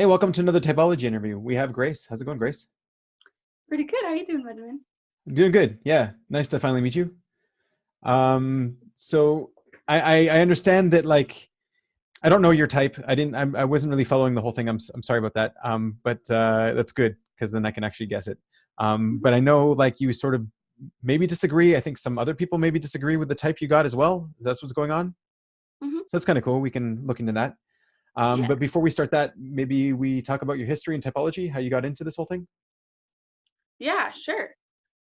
Hey, welcome to another typology interview. We have Grace. How's it going, Grace? Pretty good. How you doing, Binyamin? Doing good. Yeah, nice to finally meet you. So I understand that I don't know your type. I wasn't really following the whole thing. I'm sorry about that. But that's good because then I can actually guess it. hmm But I know like you sort of maybe disagree. I think some other people maybe disagree with the type you got as well. That's what's going on. hmm So it's kind of cool. We can look into that. Yeah. But before we start that, maybe we talk about your history and typology, how you got into this whole thing. Yeah, sure.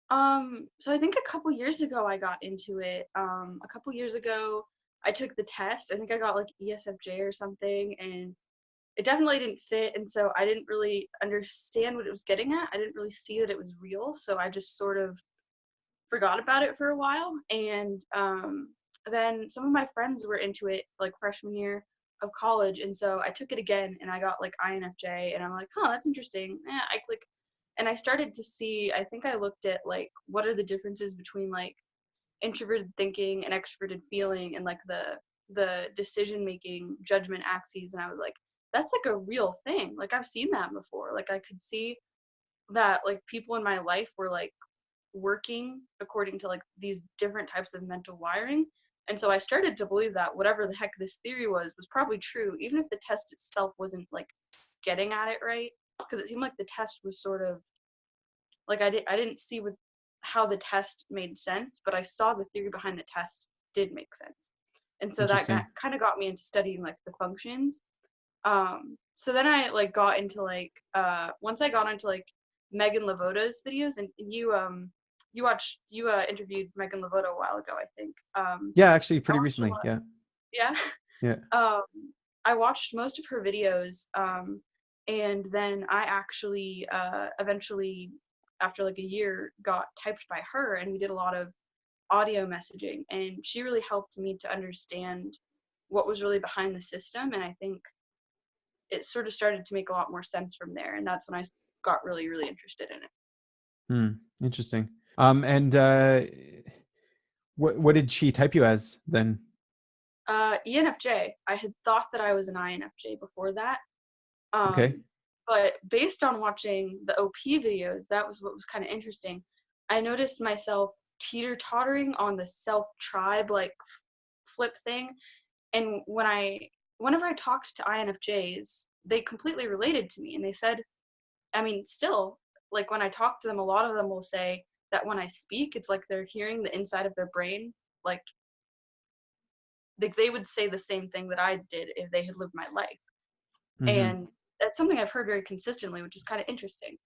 So I think a couple years ago I got into it. A couple years ago I took the test. I think I got like ESFJ or something, and it definitely didn't fit. And so I didn't really understand what it was getting at. I didn't really see that it was real. So I just sort of forgot about it for a while. And then some of my friends were into it like freshman year of college. And so I took it again and I got like INFJ and I'm like, huh, that's interesting. Yeah, I click and I started to see, I think I looked at like what are the differences between like introverted thinking and extroverted feeling and like the decision making judgment axes, and I was like, that's like a real thing. Like I've seen that before. Like I could see that like people in my life were like working according to like these different types of mental wiring. And so I started to believe that whatever the heck this theory was probably true, even if the test itself wasn't like getting at it right. Because it seemed like the test was sort of like I didn't see with how the test made sense, but I saw the theory behind the test did make sense. And so that Interesting. kind of got me into studying like the functions. So then I like got into like once I got into like Megan Lavota's videos, and you interviewed Megan Lavota a while ago, I think. Yeah, actually, I pretty watched a recently. lot. Yeah, Yeah. yeah. um I watched most of her videos, and then I actually eventually, after like a year, got typed by her and we did a lot of audio messaging, and she really helped me to understand what was really behind the system. And I think it sort of started to make a lot more sense from there, and that's when I got really interested in it. Hmm. Interesting. And what did she type you as then? ENFJ. I had thought that I was an INFJ before that, Okay. um, but based on watching the OP videos, that was what was kind of interesting. I noticed myself teeter tottering on the self tribe like flip thing, and whenever I talked to INFJs, they completely related to me, and they said, I mean, still, like when I talk to them, a lot of them will say that when I speak, it's like they're hearing the inside of their brain. Like they would say the same thing that I did if they had lived my life. Mm-hmm. And that's something I've heard very consistently, which is kind of interesting.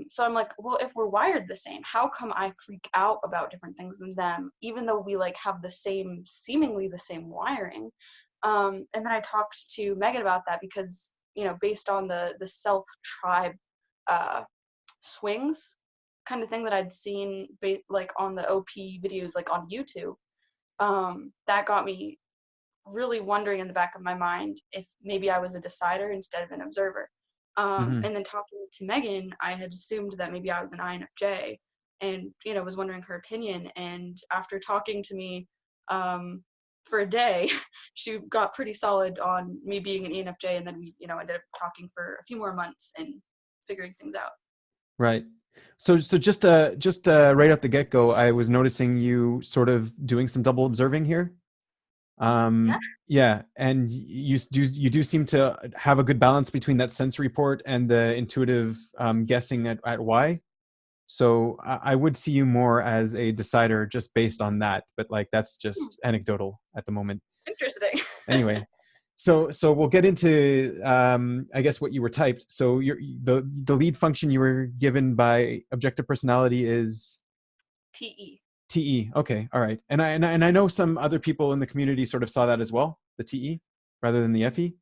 So I'm like, well, if we're wired the same, how come I freak out about different things than them, even though we like have the same, seemingly the same wiring? And then I talked to Megan about that because, based on the self tribe uh, swings kind of thing that I'd seen like on the OP videos, like on YouTube, that got me really wondering in the back of my mind if maybe I was a decider instead of an observer. Mm-hmm. And then talking to Megan, I had assumed that maybe I was an INFJ, and was wondering her opinion. And after talking to me for a day, she got pretty solid on me being an ENFJ, and then we ended up talking for a few more months and figuring things out. Right. So just right off the get-go, I was noticing you sort of doing some double observing here. Yeah. Yeah, and you do seem to have a good balance between that sensory port and the intuitive guessing at why. So I would see you more as a decider just based on that, but like that's Hmm, just anecdotal at the moment. interesting. Anyway, so we'll get into I guess what you were typed. So the lead function you were given by objective personality is TE. TE. Okay, all right. And I know some other people in the community sort of saw that as well, the TE rather than the FE.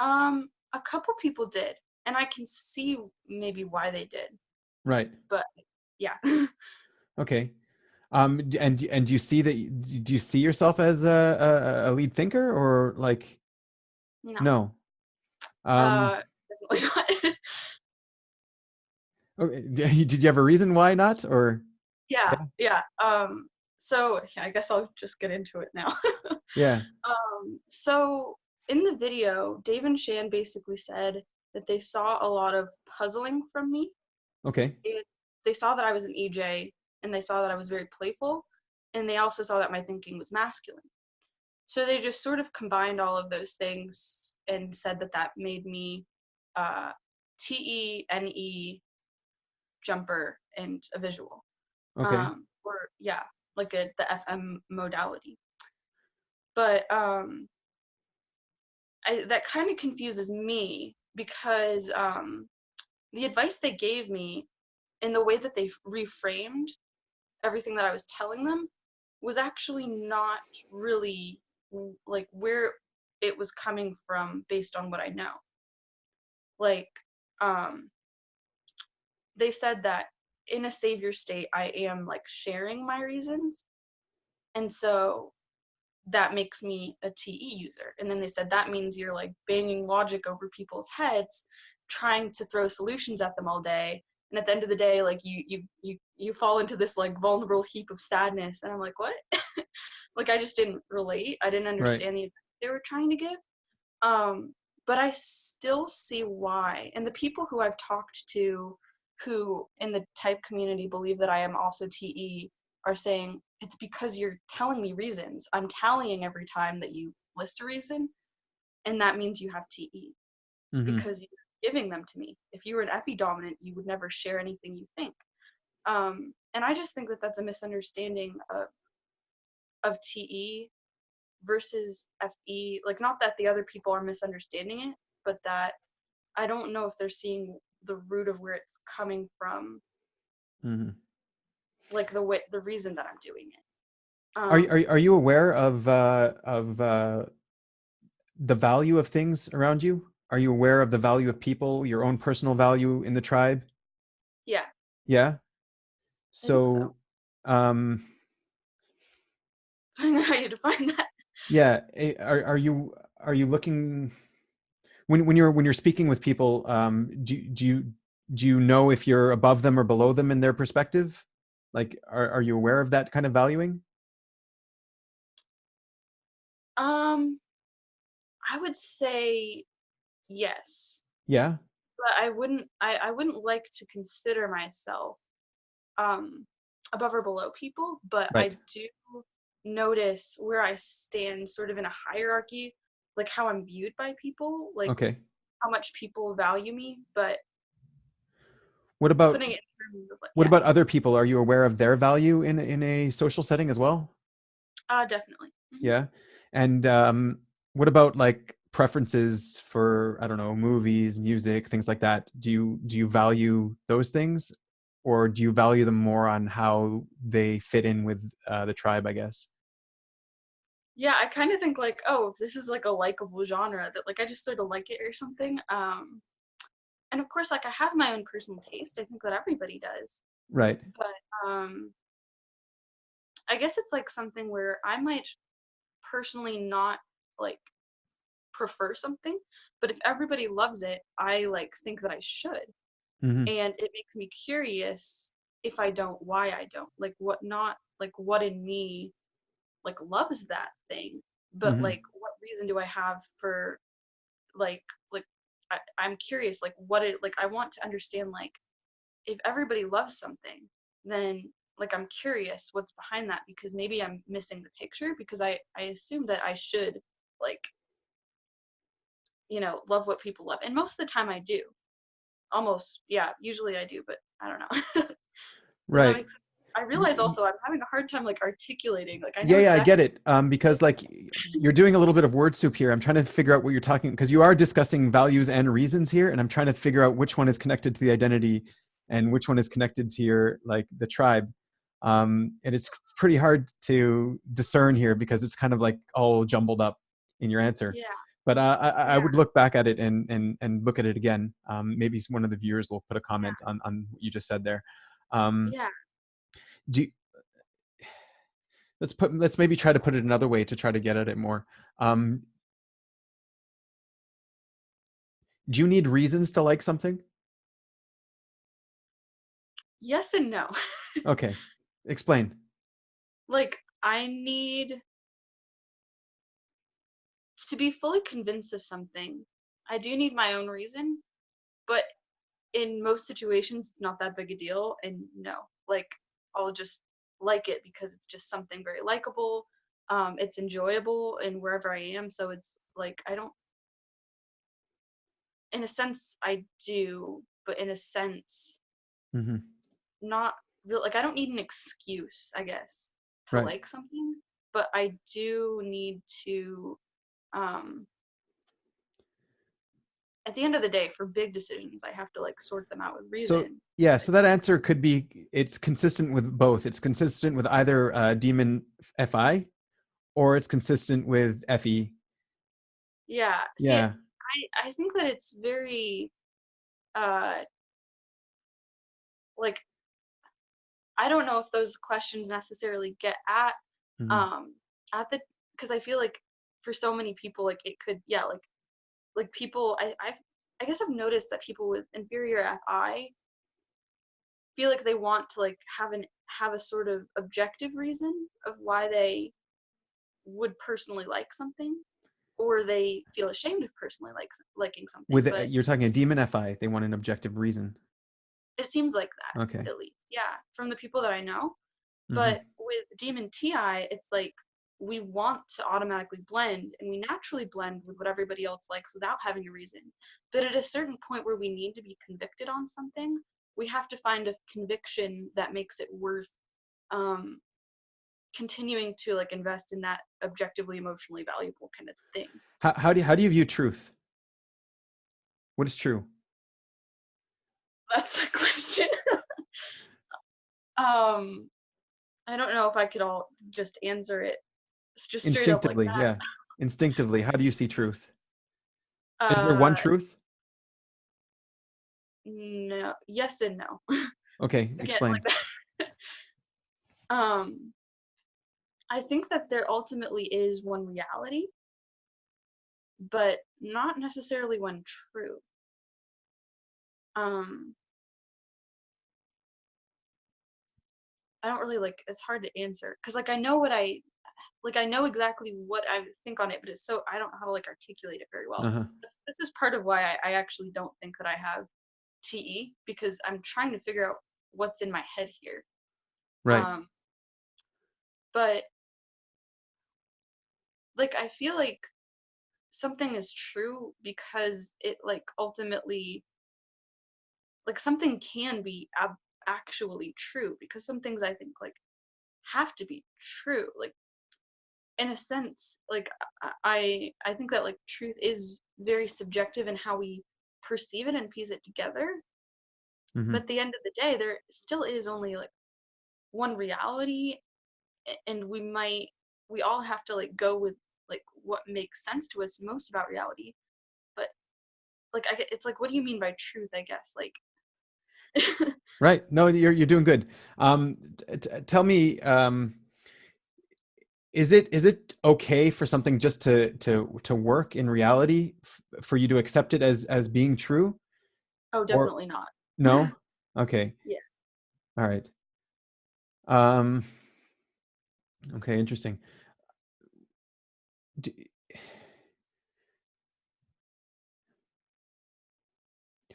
A couple people did, and I can see maybe why they did, Right. but yeah. Okay. And do you see that? Do you see yourself as a lead thinker or like No. no? Um, Definitely not. okay. Did you have a reason why not? Or Yeah, yeah, yeah. So yeah, I guess I'll just get into it now. yeah. So in the video, Dave and Shan basically said that they saw a lot of puzzling from me. Okay. They saw that I was an EJ, and they saw that I was very playful, and they also saw that my thinking was masculine. So they just sort of combined all of those things and said that that made me TENE jumper and a visual. Okay. Or yeah, like the FM modality. But that kind of confuses me because the advice they gave me and the way that they reframed everything that I was telling them was actually not really like where it was coming from based on what I know. Like, they said that in a savior state, I am like sharing my reasons. And so that makes me a TE user. And then they said that means you're like banging logic over people's heads, trying to throw solutions at them all day. And at the end of the day, like you fall into this like vulnerable heap of sadness. And I'm like, what? Like I just didn't relate. I didn't Right. understand the advice they were trying to give. But I still see why. And the people who I've talked to who in the type community believe that I am also TE are saying, it's because you're telling me reasons. I'm tallying every time that you list a reason, and that means you have TE Mm-hmm. because you're giving them to me. If you were an FE dominant, you would never share anything you think. And I just think that that's a misunderstanding of TE versus FE. Like, not that the other people are misunderstanding it, but that I don't know if they're seeing the root of where it's coming from, Mm-hmm. like the reason that I'm doing it. Are you aware of the value of things around you? Are you aware of the value of people, your own personal value in the tribe? Yeah, Yeah. I think so. So, um, I don't know how you define that. yeah. Are you looking when you're speaking with people? Do you know if you're above them or below them in their perspective? Like, are you aware of that kind of valuing? Um, I would say yes, Yeah. but I wouldn't like to consider myself um above or below people, but Right. I do notice where I stand sort of in a hierarchy, like how I'm viewed by people, like Okay. how much people value me, but What about putting it in terms of like, what yeah, about other people? Are you aware of their value in a social setting as well? definitely. Yeah. And what about like preferences for, I don't know, movies, music, things like that? Do you value those things, or do you value them more on how they fit in with the tribe, I guess? Yeah, I kind of think like, oh, if this is like a likable genre that like I just sort of like it or something. And of course, like I have my own personal taste. I think that everybody does, Right. but I guess it's like something where I might personally not like prefer something, but if everybody loves it, I like think that I should, Hmm. and it makes me curious if I don't, why I don't, like what not, like what in me like loves that thing, but Hmm. like what reason do I have for like like I'm curious like what it like I want to understand like if everybody loves something, then like I'm curious what's behind that because maybe I'm missing the picture because I assume that I should like love what people love, and most of the time I do. Almost, yeah, usually I do, but I don't know. Does that Right. make sense? I realize also I'm having a hard time like articulating. Like I know Yeah, yeah, I exactly. get it. Because like you're doing a little bit of word soup here. I'm trying to figure out what you're talking because you are discussing values and reasons here, and I'm trying to figure out which one is connected to the identity and which one is connected to your like the tribe. And it's pretty hard to discern here because it's kind of like all jumbled up in your answer. Yeah, But I yeah, would look back at it and look at it again. Maybe one of the viewers will put a yeah, comment on what you just said there. Um, yeah. do let's maybe try to put it another way to try to get at it more. um do you need reasons to like something? Yes and no. Okay, explain. Like I need to be fully convinced of something, I do need my own reason, but in most situations, it's not that big a deal. And no, like, I'll just like it because it's just something very likable. It's enjoyable and wherever I am. So it's like, I don't, in a sense, I do, but in a sense, Mm-hmm. not real. Like, I don't need an excuse, I guess, to Right. like something, but I do need to, um, at the end of the day, for big decisions, I have to like sort them out with So reason. yeah, so that answer could be, it's consistent with both. It's consistent with either demon FI or it's consistent with FE. Yeah. See, Yeah. I think that it's very, uh, like, I don't know if those questions necessarily get Mm-hmm. um, at the, because I feel like for so many people, like it could, yeah, like people, I guess I've noticed that people with inferior FI feel like they want to like have a sort of objective reason of why they would personally like something, or they feel ashamed of personally liking something. With But you're talking a demon FI, they want an objective reason. it seems like that, Okay. at least, yeah, from the people that I know. Mm-hmm. But with demon TI, it's like we want to automatically blend, and we naturally blend with what everybody else likes without having a reason. But at a certain point where we need to be convicted on something, we have to find a conviction that makes it worth um, continuing to like invest in that objectively emotionally valuable kind of thing. How do you view truth? What is true? That's a question. um, I don't know if I could all just answer it just straight up like Instinctively, yeah. Instinctively, how do you see truth? that. Is there one truth? No, yes and no. Okay, Again, explain. like that. um, I think that there ultimately is one reality, but not necessarily one true. Um, I don't really like. It's hard to answer because like I know what I like. I know exactly what I think on it, but it's so I don't know how to like articulate it very well. Uh-huh. This is part of why I actually don't think that I have TE, because I'm trying to figure out what's in my head here. Right. Um, but like I feel like something is true because it like ultimately, like, something can be actually true, because some things I think like have to be true, like, in a sense, like, I think that like truth is very subjective in how we perceive it and piece it together, Mm-hmm. but at the end of the day there still is only like one reality, and we all have to like go with like what makes sense to us most about reality. But like it's like, what do you mean by truth, I guess, like. Right. No, you're doing good. Tell me, is it okay for something just to work in reality, for you to accept it as being true, Oh, or definitely not. no? Okay. Yeah. All right. Um, okay. Interesting. D-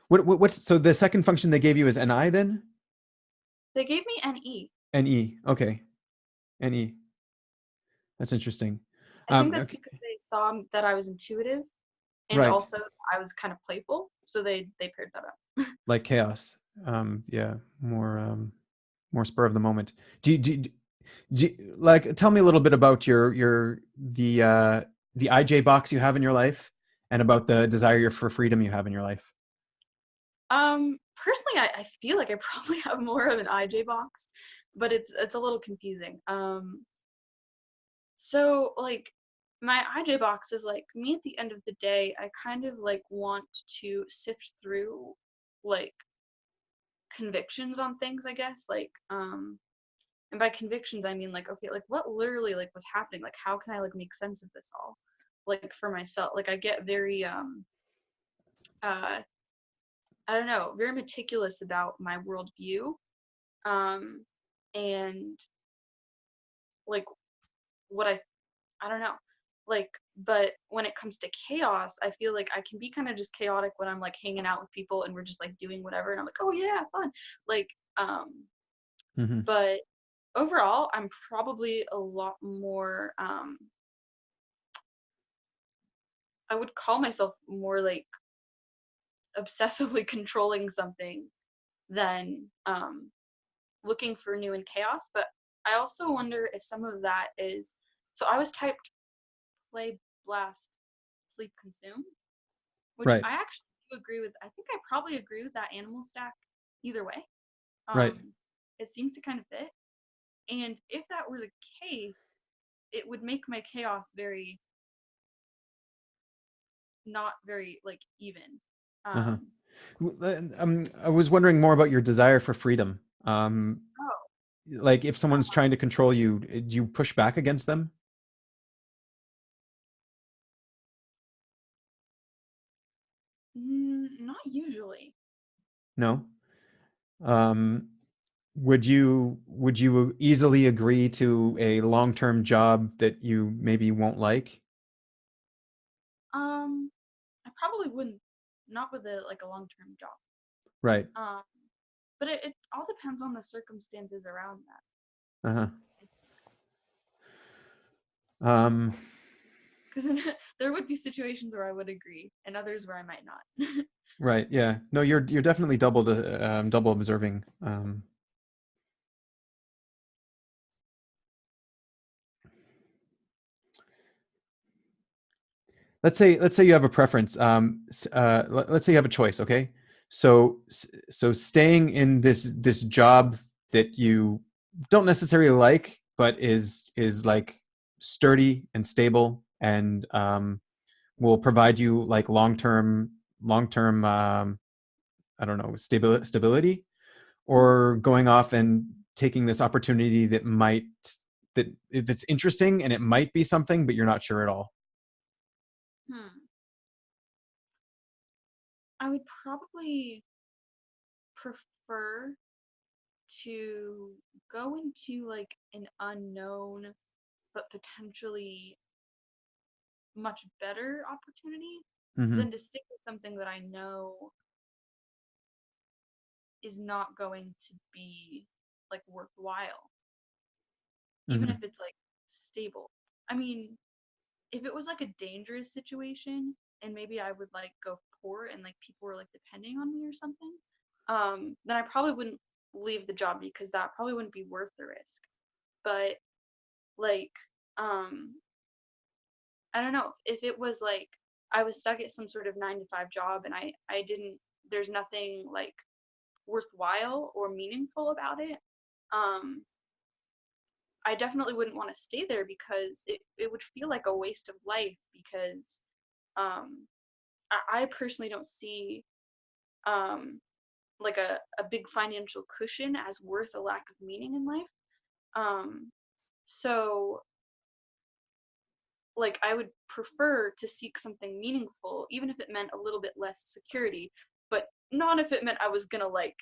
what's so the second function they gave you is NI then? They gave me an E. NE. Okay. NE. That's interesting. I think that's Okay. because they saw that I was intuitive, and Right. also I was kind of playful, so they paired that up. Like chaos. Yeah. More spur of the moment. Like, tell me a little bit about the IJ box you have in your life, and about the desire for freedom you have in your life. Personally, I feel like I probably have more of an IJ box, but it's a little confusing. So like my IJ box is like me at the end of the day. I kind of like want to sift through like convictions on things, I guess, like and by convictions I mean like, okay, like what literally like was happening, like how can I like make sense of this all, like for myself. Like I get very uh I don't know, very meticulous about my worldview, um and like what I don't know, Like, but when it comes to chaos, I feel like I can be kind of just chaotic when I'm like hanging out with people and we're just like doing whatever and I'm like, oh yeah, fun. Like, Mm-hmm. but overall, I'm probably a lot more, I would call myself more like obsessively controlling something than looking for new in chaos. But I also wonder if some of that is, so I was typed play, blast, sleep, consume, which Right. I actually do agree with. I think I probably agree with that animal stack either way. Right. It seems to kind of fit. And if that were the case, it would make my chaos very, not very like even. Uh-huh. Um, I was wondering more about your desire for freedom. oh, Like if someone's trying to control you, do you push back against them? not usually. No. Um, would you easily agree to a long-term job that you maybe won't like? I probably wouldn't, not with a like a long term job. Right. Um, but it all depends on the circumstances around that. Uh-huh. Um, Because there would be situations where I would agree, and others where I might not. right. Yeah. No, you're definitely double observing. Let's say you have a preference. Let's say you have a choice. Okay. So staying in this job that you don't necessarily like, but is like sturdy and stable and will provide you like long term I don't know, stability, or going off and taking this opportunity that's interesting and it might be something, but you're not sure at all. Hmm. I would probably prefer to go into like an unknown but potentially much better opportunity Mm-hmm. than to stick with something that I know is not going to be like worthwhile, even Mm-hmm. if it's like stable. I mean, if it was like a dangerous situation and maybe I would like go poor and like people were like depending on me or something, then I probably wouldn't leave the job because that probably wouldn't be worth the risk. But like, um, I don't know if it was like I was stuck at some sort of 9 to 5 job and I didn't, there's nothing like worthwhile or meaningful about it. Um, I definitely wouldn't want to stay there because it would feel like a waste of life because um, I personally don't see um, like a big financial cushion as worth a lack of meaning in life. Um, so like I would prefer to seek something meaningful, even if it meant a little bit less security, but not if it meant I was gonna like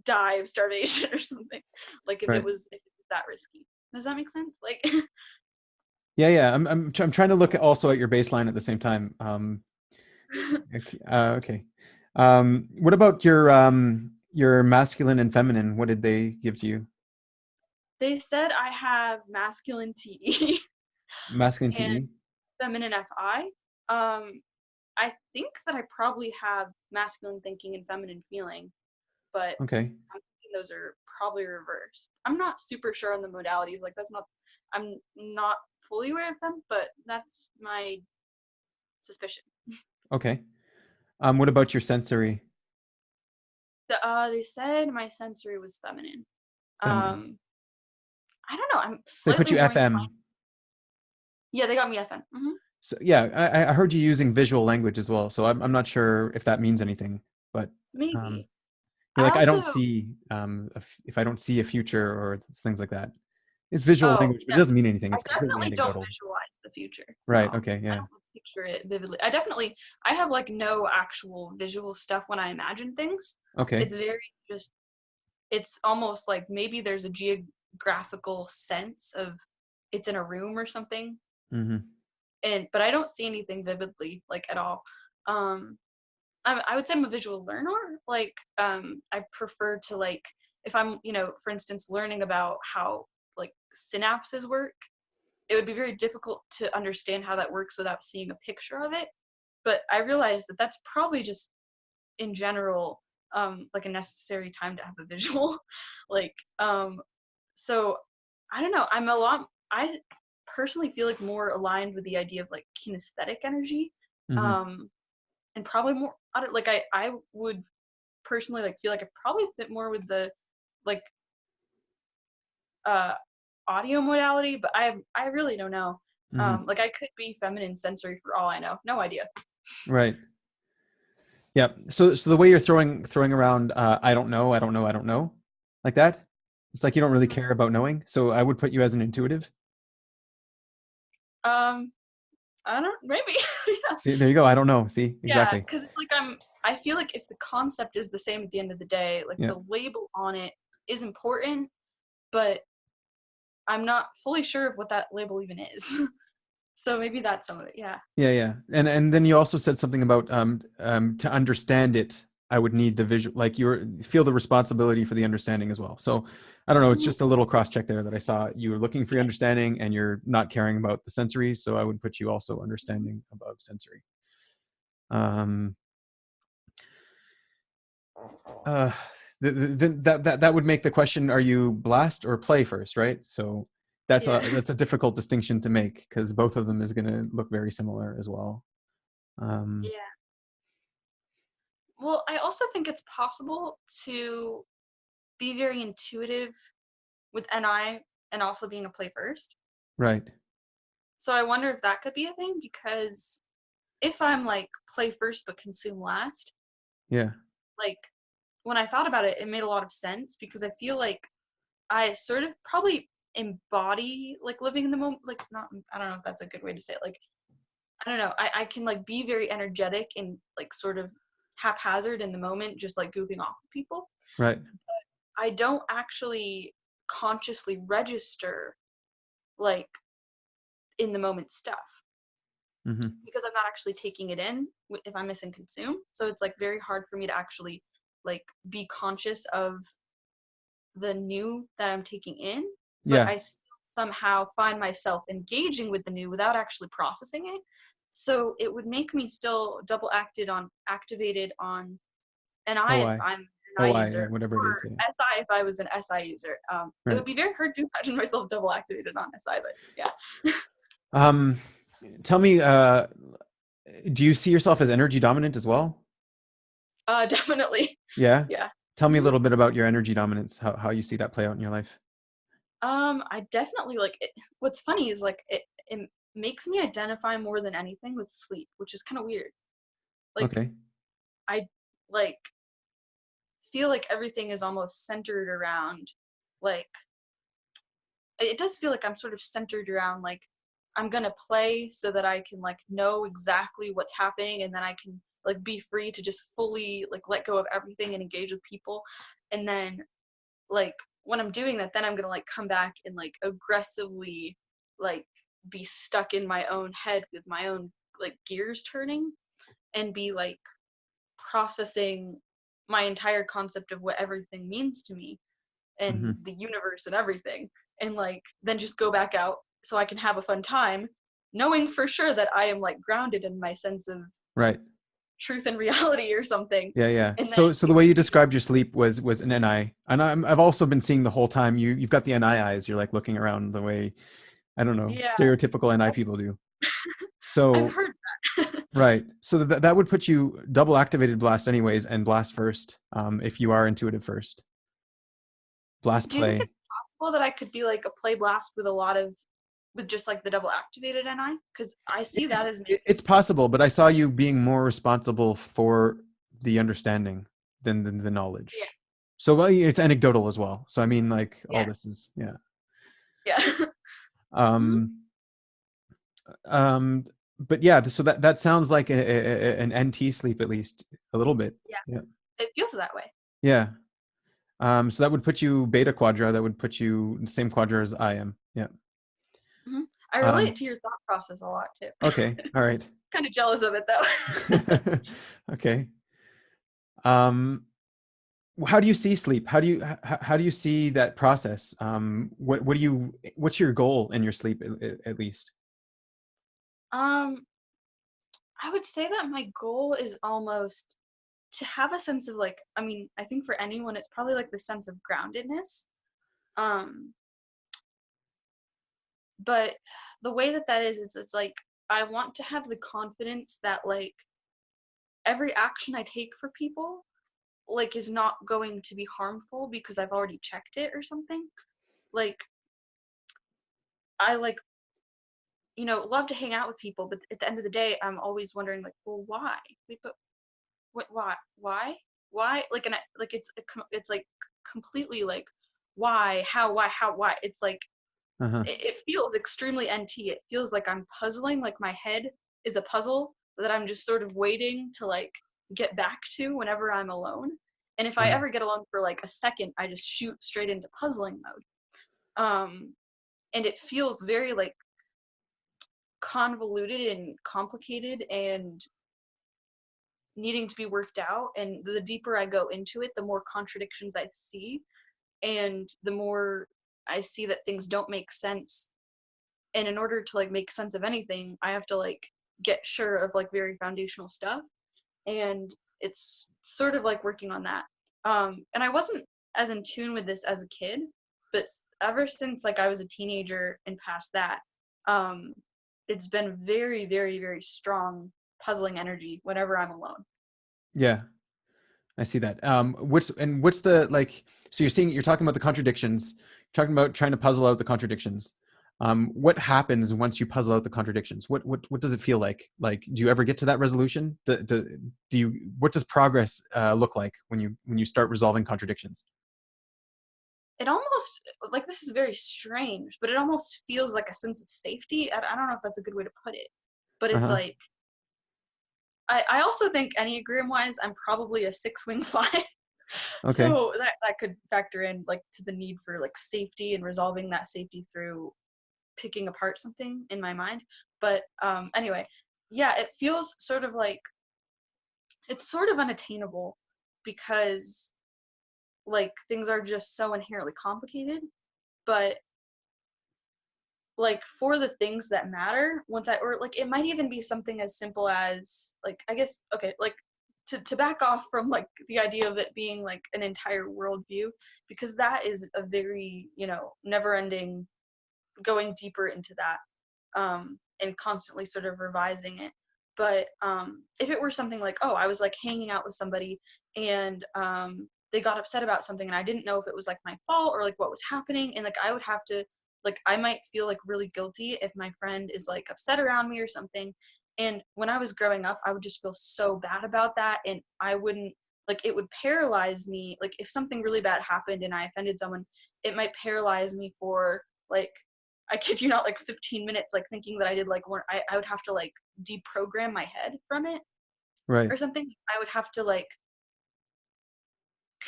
die of starvation or something. Like Right. if it was that risky. Does that make sense? Like Yeah, yeah. I'm trying to look also at your baseline at the same time. Okay. Okay. What about your masculine and feminine? What did they give to you? they said I have masculine TE Masculine and TE. feminine FI. Um, I think that I probably have masculine thinking and feminine feeling, but Okay. I'm thinking those are probably reversed. I'm not super sure on the modalities. Like that's not, I'm not fully aware of them, but that's my suspicion. Okay. What about your sensory? They said my sensory was feminine. Feminine. Um, I don't know. I'm So they put slightly you more inclined. FM. Yeah, they got me FN. So yeah, I heard you using visual language as well. So I'm not sure if that means anything, but um, Maybe. you're I like I also, don't see if I don't see a future or things like that. It's visual oh, language, but it yeah. doesn't mean anything. I It's completely definitely don't anecdotal. visualize the future. Right. No, Okay. I Yeah. don't picture it vividly. I have like no actual visual stuff when I imagine things. Okay. It's very just, it's almost like maybe there's a geographical sense of it's in a room or something. Mm-hmm. but I don't see anything vividly, like, at all. Um, I would say I'm a visual learner. Like, I prefer to, like, if I'm, for instance, learning about how, like, synapses work, it would be very difficult to understand how that works without seeing a picture of it. But I realize that that's probably just in general, like, a necessary time to have a visual. like, so I don't know. I personally feel like more aligned with the idea of, like, kinesthetic energy. Mm-hmm. Um, and probably more, I would personally, like, feel like I probably fit more with the, like, uh audio modality, but I really don't know. Mm-hmm. Like, I could be feminine sensory for all I know. No idea. Right. Yeah. So the way you're throwing around, I don't know, I don't know, I don't know, like that. It's like you don't really care about knowing. So I would put you as an intuitive. Um, I don't, maybe. Yeah. See, there you go. I don't know. See, Yeah, exactly. because it's like I feel like if the concept is the same at the end of the day, like, Yeah. the label on it is important, but I'm not fully sure of what that label even is. So maybe that's some of it. Yeah. Yeah, yeah. And then you also said something about to understand it, I would need the visual, like you feel the responsibility for the understanding as well. So I don't know, it's Mhm. just a little cross check there that I saw. You were looking for your understanding and you're not caring about the sensory, so I would put you also understanding above sensory. Um uh that would make the question, are you blast or play first, right? So Yeah. that's a difficult distinction to make because both of them is going to look very similar as well. Um Yeah. Well, I also think it's possible to be very intuitive with NI and also being a play first. right. So I wonder if that could be a thing, because if I'm, like, play first but consume last, Yeah. like, when I thought about it, it made a lot of sense, because I feel like I sort of probably embody, like, living in the moment. Like, not, I don't know if that's a good way to say it. Like, I don't know. I can, like, be very energetic and, like, sort of haphazard in the moment, just, like, goofing off with people. Right. I don't actually consciously register, like, in the moment stuff, Hmm. because I'm not actually taking it in if I'm missing consume. So it's, like, very hard for me to actually, like, be conscious of the new that I'm taking in, but Yeah. I somehow find myself engaging with the new without actually processing it. So it would make me still activated on NI if OI. I'm an NI OI, user, whatever it is. or Yeah. SI if I was an SI user. It would Right. be very hard to imagine myself double activated on SI, but yeah. Um, tell me, do you see yourself as energy dominant as well? Definitely. Yeah. Yeah. Tell me a Mhm. little bit about your energy dominance, how you see that play out in your life. I definitely, like, what's funny is, like, it makes me identify more than anything with sleep, which is kind of weird. Like, Okay. I, like, feel like everything is almost centered around, like, it does feel like I'm sort of centered around, like, I'm gonna play so that I can, like, know exactly what's happening, and then I can, like, be free to just fully, like, let go of everything and engage with people. And then, like, when I'm doing that, then I'm gonna, like, come back and, like, aggressively, like, be stuck in my own head with my own, like, gears turning, and be, like, processing my entire concept of what everything means to me and Hmm. the universe and everything, and, like, then just go back out so I can have a fun time, knowing for sure that I am, like, grounded in my sense of Right. truth and reality or something. Yeah, yeah. And then So the way you described your sleep was an NI, and I've also been seeing the whole time you've got the NI eyes. You're like looking around the way, I don't know, yeah, stereotypical NI people do. I've So heard that. right. So that would put you double activated blast anyways, and blast first, if you are intuitive first. Blast Do you think play. it's possible that I could be, like, a play blast with a lot of, with just, like, the double activated NI? Because I see that as maybe. It's possible, but I saw you being more responsible for the understanding than the Yeah. knowledge. So well, it's anecdotal as well. So I mean, like all Yeah. this is, yeah. Yeah. Mhm. Um, um, but yeah, so that sounds like an NT sleep, at least a little bit. Yeah. Yeah, It feels that way. yeah. So that would put you beta quadra. That would put you in the same quadra as I am. Yeah. Mhm. I relate to your thought process a lot too. Okay, all right. Kind of jealous of it though. Okay. Um, how do you see sleep? How do you see that process? What's your goal in your sleep at least? um, I would say that my goal is almost to have a sense of like, I mean, I think for anyone it's probably like the sense of groundedness. Um, but the way that that is, it's like I want to have the confidence that like every action I take for people like is not going to be harmful because I've already checked it or something. Like I like, love to hang out with people, but at the end of the day, I'm always wondering like, well, why? Wait, but what? Why? Why? Why? Like, and like it's like completely like, why? How? Why? How? Why? It's like Uh-huh. it feels extremely NT. It feels like I'm puzzling. Like my head is a puzzle that I'm just sort of waiting to like get back to whenever I'm alone. And if I Uh-huh. ever get alone for like a second, I just shoot straight into puzzling mode. And it feels very like convoluted and complicated and needing to be worked out. And the deeper I go into it, the more contradictions I see, and the more I see that things don't make sense. And in order to like make sense of anything, I have to like get sure of like very foundational stuff. And it's sort of like working on that. And I wasn't as in tune with this as a kid, but ever since like I was a teenager and past that, um, it's been very, very, very strong puzzling energy whenever I'm alone. Yeah, I see that. What's the like? So you're talking about the contradictions. You're talking about trying to puzzle out the contradictions. What happens once you puzzle out the contradictions? What does it feel like? Like, do you ever get to that resolution? Do you? What does progress look like when you start resolving contradictions? It almost, like, this is very strange, but it almost feels like a sense of safety. I don't know if that's a good way to put it, but Uh it's huh. like, I also think Enneagram wise, I'm probably a 6 wing 5. Okay. So that could factor in like to the need for like safety and resolving that safety through picking apart something in my mind. But anyway, yeah, it feels sort of like it's sort of unattainable because like things are just so inherently complicated. But like for the things that matter, once I, or like it might even be something as simple as like, I guess, okay, like to back off from like the idea of it being like an entire worldview, because that is a very, never ending going deeper into that, and constantly sort of revising it. But if it were something like, oh, I was like hanging out with somebody and they got upset about something and I didn't know if it was like my fault or like what was happening, and like I would have to, like, I might feel like really guilty if my friend is like upset around me or something. And when I was growing up, I would just feel so bad about that, and I wouldn't, like, it would paralyze me. Like if something really bad happened and I offended someone, it might paralyze me for like, I kid you not, like 15 minutes, like thinking that I did like one, I would have to like deprogram my head from it Right. or something. I would have to like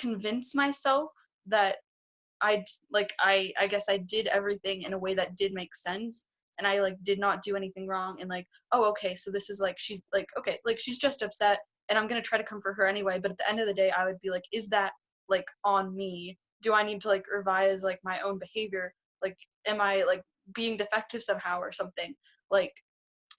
convince myself that I guess I did everything in a way that did make sense, and I like did not do anything wrong, and like, oh, okay, so this is like, she's like, okay, like she's just upset and I'm gonna try to comfort her anyway. But at the end of the day, I would be like, is that like on me? Do I need to like revise like my own behavior? Like, am I like being defective somehow or something? Like,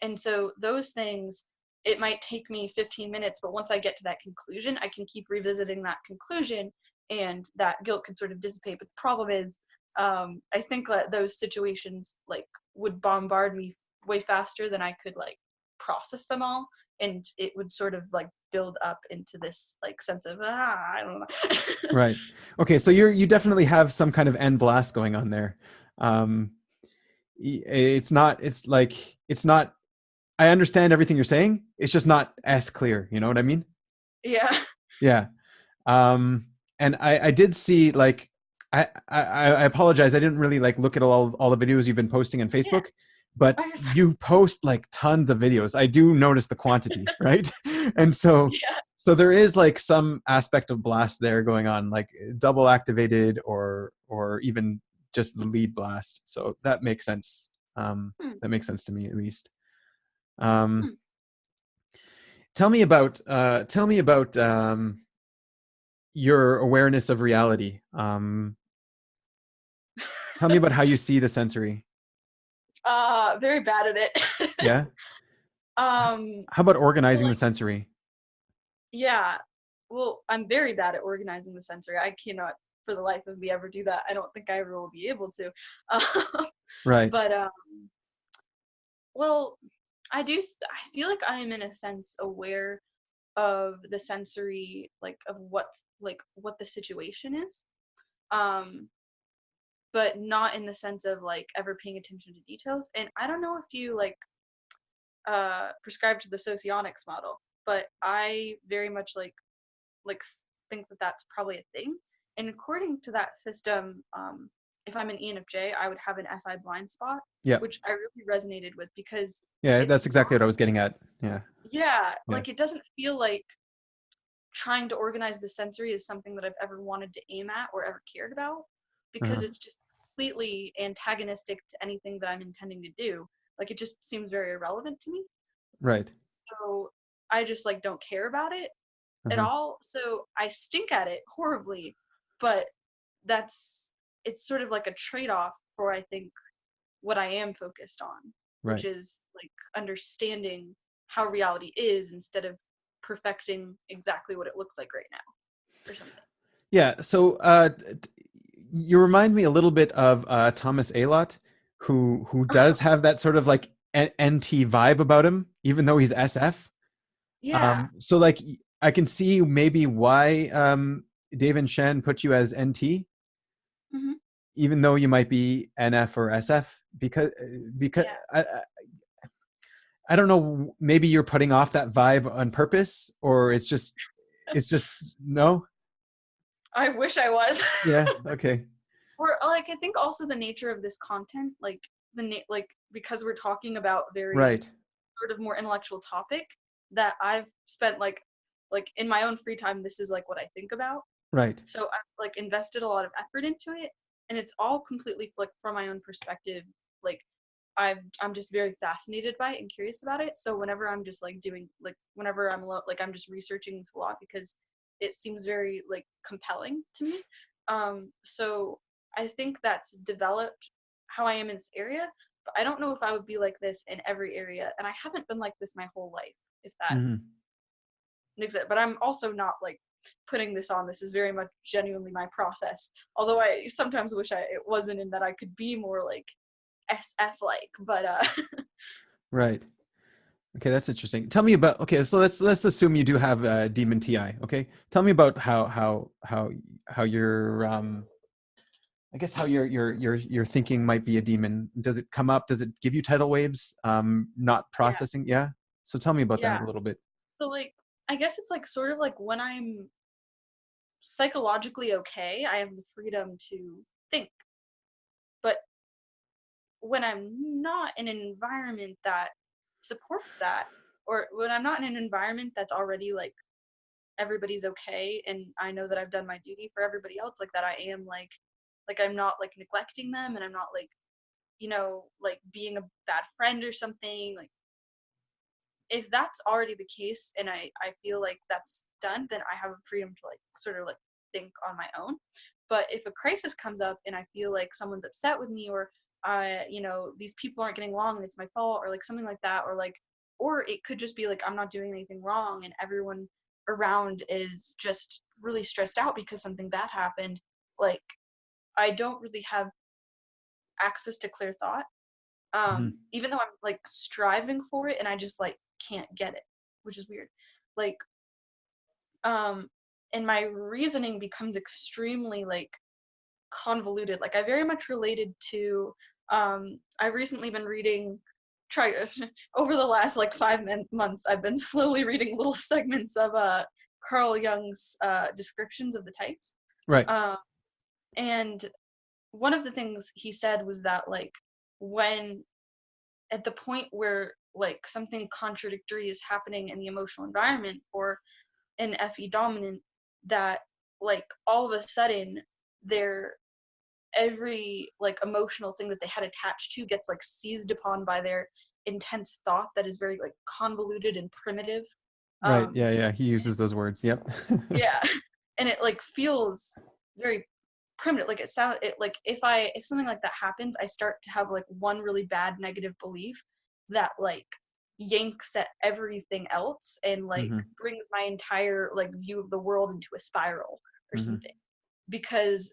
and so those things, it might take me 15 minutes, but once I get to that conclusion, I can keep revisiting that conclusion and that guilt can sort of dissipate. But the problem is, I think that those situations like would bombard me way faster than I could like process them all. And it would sort of like build up into this like sense of, I don't know. Right. Okay. So you definitely have some kind of end blast going on there. Um, it's not. It's like it's not. I understand everything you're saying. It's just not as clear. You know what I mean? Yeah. Yeah. Um, and I did see like I apologize. I didn't really like look at all the videos you've been posting on Yeah. Facebook, but you post like tons of videos. I do notice the quantity, right? And Yeah. so there is like some aspect of blast there going on, like double activated or even just the lead blast. So that makes sense. Hmm. That makes sense to me, at least. Um, Hmm. tell me about your awareness of reality. Tell me about how you see the sensory. Very bad at it. Yeah. um, How about so organizing the like, sensory? yeah. Well, I'm very bad at organizing the sensory. I cannot, for the life of me, ever do that. I don't think I ever will be able to. Um, Right. but well, I feel like I am in a sense aware of the sensory, like of what the situation is. Um, but not in the sense of like ever paying attention to details. And I don't know if you like prescribe to the socionics model, but I very much like think that that's probably a thing. And according to that system, if I'm an ENFJ, I would have an SI blind spot, Yeah. which I really resonated with because Yeah, it's that's exactly not, what I was getting at. Yeah. yeah, Yeah. like it doesn't feel like trying to organize the sensory is something that I've ever wanted to aim at or ever cared about because Uh-huh. it's just completely antagonistic to anything that I'm intending to do. Like it just seems very irrelevant to me. Right. So I just like don't care about it at Uh-huh. all. So I stink at it horribly, but that's it's sort of like a trade-off for I think what I am focused on, which Right. is like understanding how reality is instead of perfecting exactly what it looks like right now or something. Yeah. So you remind me a little bit of Thomas Alott, who does have that sort of like NT vibe about him, even though he's SF. Yeah. So like I can see maybe why Dave and Shen put you as NT, Hmm. even though you might be NF or SF, because Yeah. I don't know, maybe you're putting off that vibe on purpose, or it's just no. I wish I was. Yeah. Okay. Or like I think also the nature of this content, like like because we're talking about very Right. sort of more intellectual topic that I've spent like in my own free time, this is like what I think about. Right. So I've like invested a lot of effort into it, and it's all completely like from my own perspective. Like I'm just very fascinated by it and curious about it. So whenever I'm just like doing like whenever I'm like I'm just researching this a lot because it seems very like compelling to me. So I think that's developed how I am in this area, but I don't know if I would be like this in every area, and I haven't been like this my whole life. If that Hmm. makes it, but I'm also not like putting this on. This is very much genuinely my process. Although I sometimes wish it wasn't, and that I could be more like SF like. But Right. Okay, that's interesting. Tell me about. Okay, so let's assume you do have demon TI. Okay, tell me about how your I guess how your thinking might be a demon. Does it come up? Does it give you tidal waves? Not yeah, processing. Yeah. So tell me about that yeah. a little bit. So like I guess it's like sort of like when I'm psychologically okay, I have the freedom to think. But when I'm not in an environment that supports that, or when I'm not in an environment that's already like everybody's okay and I know that I've done my duty for everybody else, like that I am like I'm not like neglecting them, and I'm not like, like being a bad friend or something. Like if that's already the case and I feel like that's done, then I have a freedom to like sort of like think on my own. But if a crisis comes up and I feel like someone's upset with me, or these people aren't getting along and it's my fault, or like something like that, or it could just be like I'm not doing anything wrong and everyone around is just really stressed out because something bad happened, like I don't really have access to clear thought, Hmm. even though I'm like striving for it and I just like can't get it, which is weird. Like um and my reasoning becomes extremely like convoluted. Like I very much related to I've recently been reading try over the last like 5 months I've been slowly reading little segments of Carl Jung's descriptions of the types. Right. Um and one of the things he said was that like when at the point where like something contradictory is happening in the emotional environment for an FE dominant, that like all of a sudden their every like emotional thing that they had attached to gets like seized upon by their intense thought that is very like convoluted and primitive. Right. um Yeah. He uses those words. Yep. yeah. And it like feels very primitive. Like it like if something like that happens, I start to have like one really bad negative belief that like yanks at everything else and like hmm brings my entire like view of the world into a spiral or hmm something. Because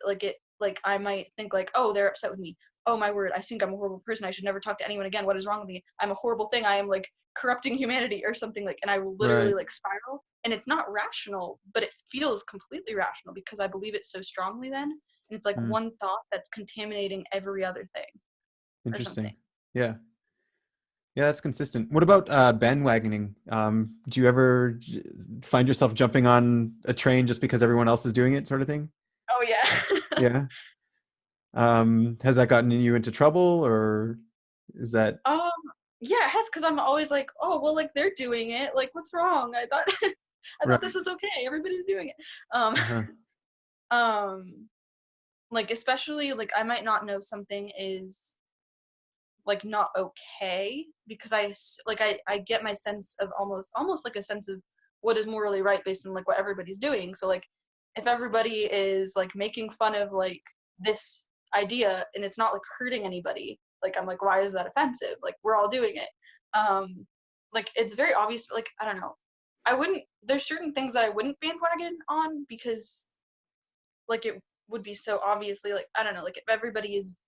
like I might think like, oh, they're upset with me. Oh my word, I think I'm a horrible person. I should never talk to anyone again. What is wrong with me? I'm a horrible thing. I am like corrupting humanity or something, like, and I will literally Right. like spiral. And it's not rational, but it feels completely rational because I believe it so strongly then. And it's like Mm. one thought that's contaminating every other thing or something. Interesting. Yeah. Yeah, that's consistent. What about bandwagoning? Do you ever find yourself jumping on a train just because everyone else is doing it, sort of thing? Oh yeah. Yeah. Has that gotten you into trouble, or is that? um yeah, it has, because I'm always like, oh well, like they're doing it. Like what's wrong? I thought I thought this Right. was okay. Everybody's doing it. Um Uh-huh. um like especially like I might not know something is like not okay because I get my sense of almost like a sense of what is morally right based on like what everybody's doing. So like if everybody is like making fun of like this idea and it's not like hurting anybody, like I'm like, why is that offensive? Like we're all doing it. um like it's very obvious. Like I don't know, I wouldn't, there's certain things that I wouldn't bandwagon on because like it would be so obviously like, I don't know, like if everybody is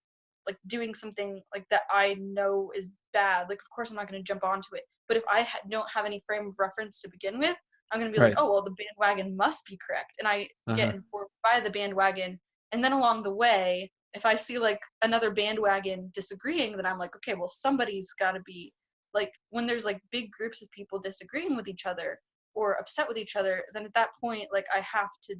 like doing something like that I know is bad, like of course I'm not going to jump onto it. But if I don't have any frame of reference to begin with, I'm going to be like, Right. oh well, the bandwagon must be correct, and I get Uh-huh. informed by the bandwagon. And then along the way, if I see like another bandwagon disagreeing, then I'm like, okay, well somebody's got to be like, when there's like big groups of people disagreeing with each other or upset with each other, then at that point like I have to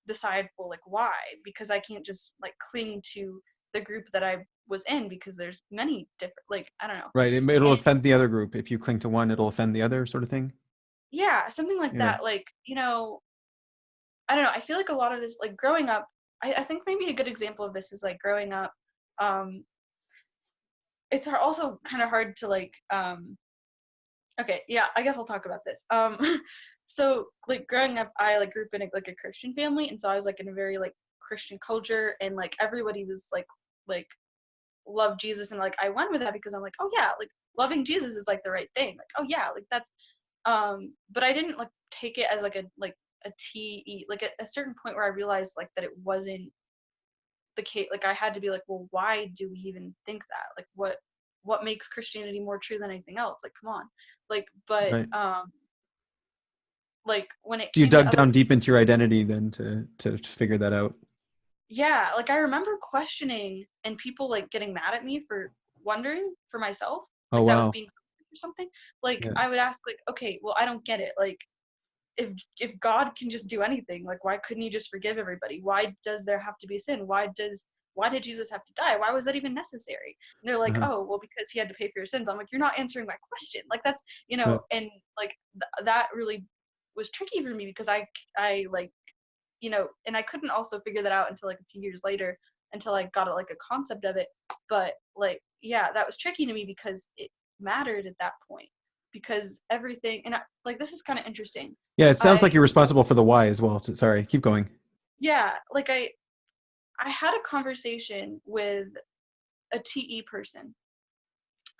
decide, well, like why, because I can't just like cling to the group that I was in because there's many different, like I don't know. Right. It'll And offend the other group. If you cling to one, it'll offend the other, sort of thing. yeah, something like Yeah. that. Like, you know, I don't know, I feel like a lot of this, like growing up, I think maybe a good example of this is like growing up. um it's also kind of hard to like okay, yeah, I guess I'll talk about this. So like growing up, I like grew up in like a Christian family, and so I was like in a very like Christian culture, and like everybody was like love Jesus, and like I went with that because I'm like, oh yeah, like loving Jesus is like the right thing. Like, oh yeah, like that's but I didn't like take it as like a TE, like at a certain point where I realized like that it wasn't the case. Like I had to be like, well, why do we even think that? Like what makes Christianity more true than anything else? Like come on. Like but Right. like when it So you came to dug other down deep people, into your identity then to figure that out. yeah, like I remember questioning and people like getting mad at me for wondering for myself, Oh like that was wow. being or something. Like Yeah. I would ask like, okay, well I don't get it. Like if God can just do anything, like why couldn't he just forgive everybody? Why does there have to be a sin? Why did Jesus have to die? Why was that even necessary? And they're like, Uh-huh. oh, well, because he had to pay for your sins. I'm like, you're not answering my question. Like that's, you Right. know, and like that really was tricky for me because I like, you know, and I couldn't also figure that out until like a few years later, until I got like a concept of it. But like, yeah, that was tricky to me because it mattered at that point, because everything, and like, this is kind of interesting. Yeah, it sounds I, like you're responsible for the why as well. Sorry, keep going. yeah, like I had a conversation with a TE person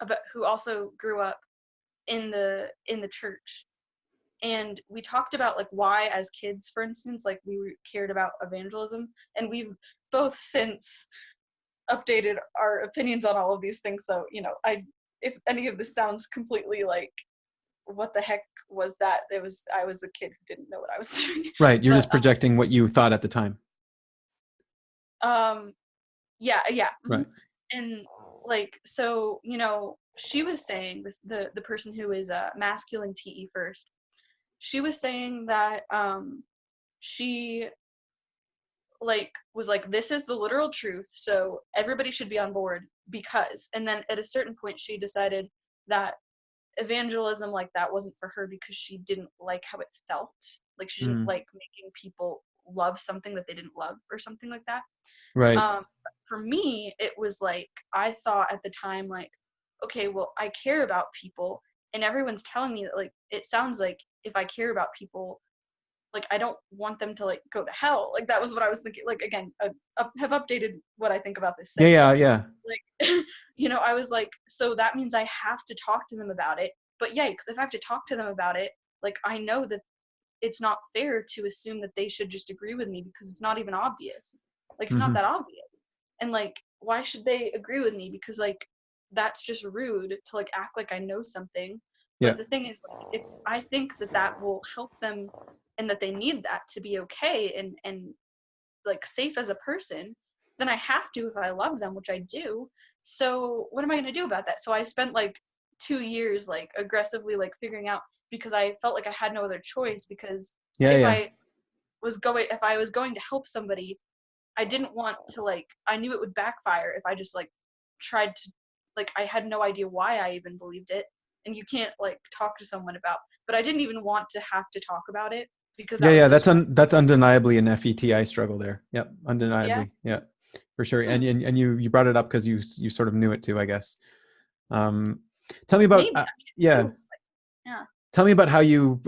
about, who also grew up in the church, and we talked about like why as kids, for instance, like we cared about evangelism, and we've both since updated our opinions on all of these things. So you know, I, if any of this sounds completely like what the heck was that, it was, I was a kid who didn't know what I was doing. Right, you're But just projecting what you thought at the time. yeah, yeah. Right. And like, so you know, she was saying this, the person who is masculine TE first, she was saying that she like was like, this is the literal truth, so everybody should be on board, because, and then at a certain point she decided that evangelism like that wasn't for her because she didn't like how it felt. Like she didn't Mm. like making people love something that they didn't love or something like that. Right. For me, it was like, I thought at the time, like, okay, well, I care about people, and everyone's telling me that, like, it sounds like if I care about people, like, I don't want them to, like, go to hell. Like, that was what I was thinking. Like, again, have updated what I think about this Yeah, since, yeah, but, yeah. like, I was like, so that means I have to talk to them about it. But yikes, if I have to talk to them about it, like, I know that it's not fair to assume that they should just agree with me because it's not even obvious. Like, it's not Hmm. that obvious. And, like, why should they agree with me? Because, like, that's just rude to, like, act like I know something. Yeah. But the thing is, like, if I think that that will help them and that they need that to be okay and like safe as a person, then I have to if I love them, which I do. So what am I going to do about that? So I spent like 2 years like aggressively like figuring out, because I felt like I had no other choice, because Yeah, if yeah. I was going to help somebody, I didn't want to, like, I knew it would backfire if I just like tried to, like, I had no idea why I even believed it, and you can't like talk to someone about, but I didn't even want to have to talk about it because Yeah, that was yeah. such a That's undeniably an FETI struggle there. Yep, yeah. undeniably. Yeah, for sure. Hmm. And you brought it up because you sort of knew it too, I guess. Um, tell me about Maybe. I mean, it yeah. feels like, yeah. Tell me about how you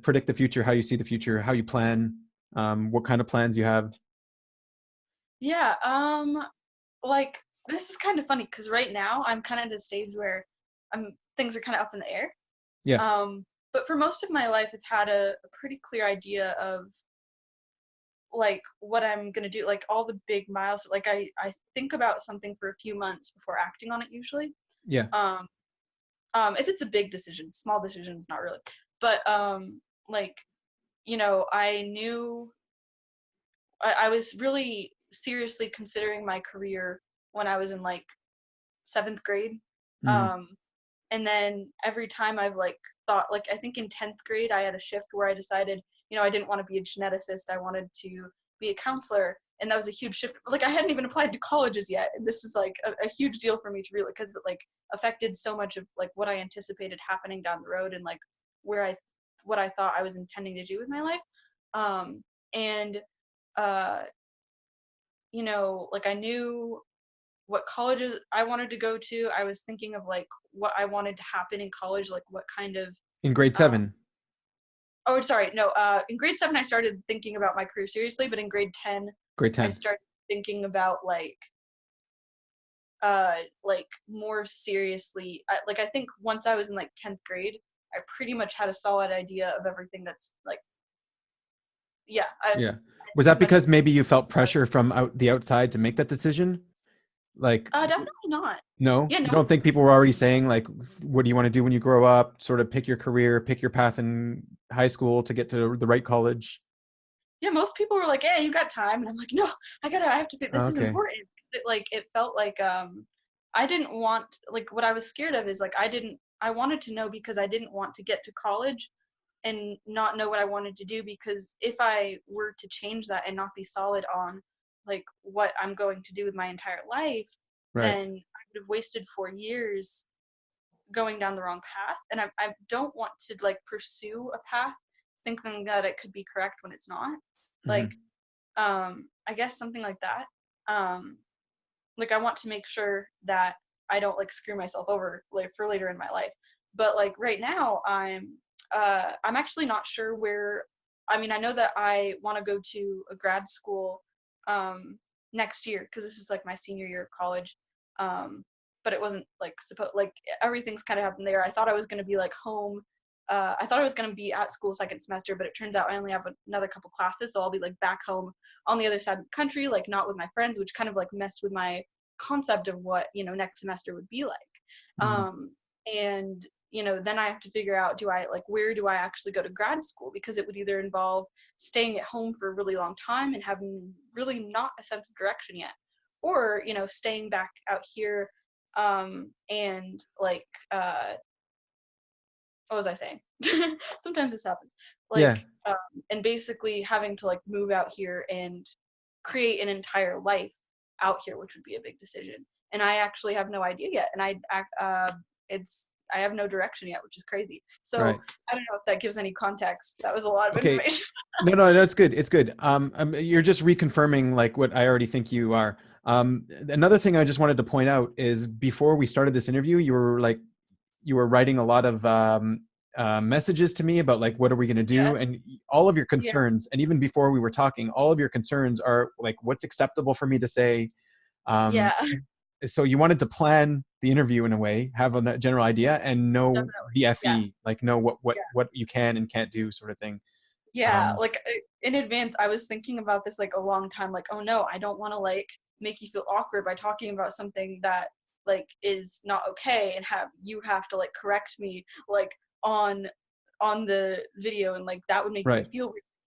predict the future, how you see the future, how you plan, what kind of plans you have. Yeah. Like, this is kind of funny because right now I'm kind of at a stage where things are kind of up in the air. Yeah, But for most of my life, I've had a pretty clear idea of like what I'm gonna do, like all the big miles. Like I think about something for a few months before acting on it usually. yeah. Um, if it's a big decision, small decisions, not really. But like, I knew I was really seriously considering my career when I was in like seventh grade. Hmm. Um, and then every time I've like thought, like, I think in 10th grade, I had a shift where I decided, I didn't want to be a geneticist. I wanted to be a counselor. And that was a huge shift. Like, I hadn't even applied to colleges yet. And this was like a huge deal for me to really, because it like affected so much of like what I anticipated happening down the road and like what I thought I was intending to do with my life. And uh, like I knew what colleges I wanted to go to. I was thinking of like what I wanted to happen in college, like what kind of In grade uh, 7. oh sorry, no, in grade 7 I started thinking about my career seriously, but in grade 10 Grade I 10. started thinking about like more seriously. I think once I was in like 10th grade, I pretty much had a solid idea of everything that's like, yeah, I Yeah. Was that pretty much. because maybe you felt pressure from the outside to make that decision? Like, Definitely not. no, Yeah, you no. don't think people were already saying like, what do you want to do when you grow up? Sort of pick your career, pick your path in high school to get to the right college. Yeah, most people were like, "Yeah, you got time," and I'm like, "No, I have to. This is Okay. important." It felt like I didn't want, like, what I was scared of is like I wanted to know because I didn't want to get to college and not know what I wanted to do, because if I were to change that and not be solid on like what I'm going to do with my entire life, Right. then I would have wasted 4 years going down the wrong path, and I don't want to like pursue a path thinking that it could be correct when it's not. Like, Hmm. I guess something like that. um like, I want to make sure that I don't like screw myself over like for later in my life. But like right now I'm actually not sure where. I mean, I know that I want to go to a grad school next year, because this is like my senior year of college. But it wasn't like supposed, like, everything's kind of happened there. I thought I was going to be like home. I thought I was going to be at school second semester, but it turns out I only have another couple classes, so I'll be like back home on the other side of the country, like not with my friends, which kind of like messed with my concept of what next semester would be like. Hmm. And then I have to figure out, do I like, where do I actually go to grad school, because it would either involve staying at home for a really long time and having really not a sense of direction yet, or staying back out here and like what was I saying? Sometimes this happens. Yeah. Like, and basically having to like move out here and create an entire life out here, which would be a big decision. And I actually have no idea yet. And it's I have no direction yet, which is crazy. So Right. I don't know if that gives any context. That was a lot of Okay. information. No, that's good. It's good. You're just reconfirming like what I already think you are. Another thing I just wanted to point out is before we started this interview, you were writing a lot of messages to me about like what are we going to do, Yeah. and all of your Yeah. concerns, and even before we were talking, all of your concerns are like what's acceptable for me to say. Um, Yeah. so you wanted to plan the interview in a way, have a general idea, and know Definitely. the Yeah. FE, like know Yeah. what you can and can't do, sort of thing. Yeah, Um, like in advance, I was thinking about this like a long time. Like, oh no, I don't want to like make you feel awkward by talking about something that like is not okay, and have to like correct me like on on the video, and like that would make me right, feel,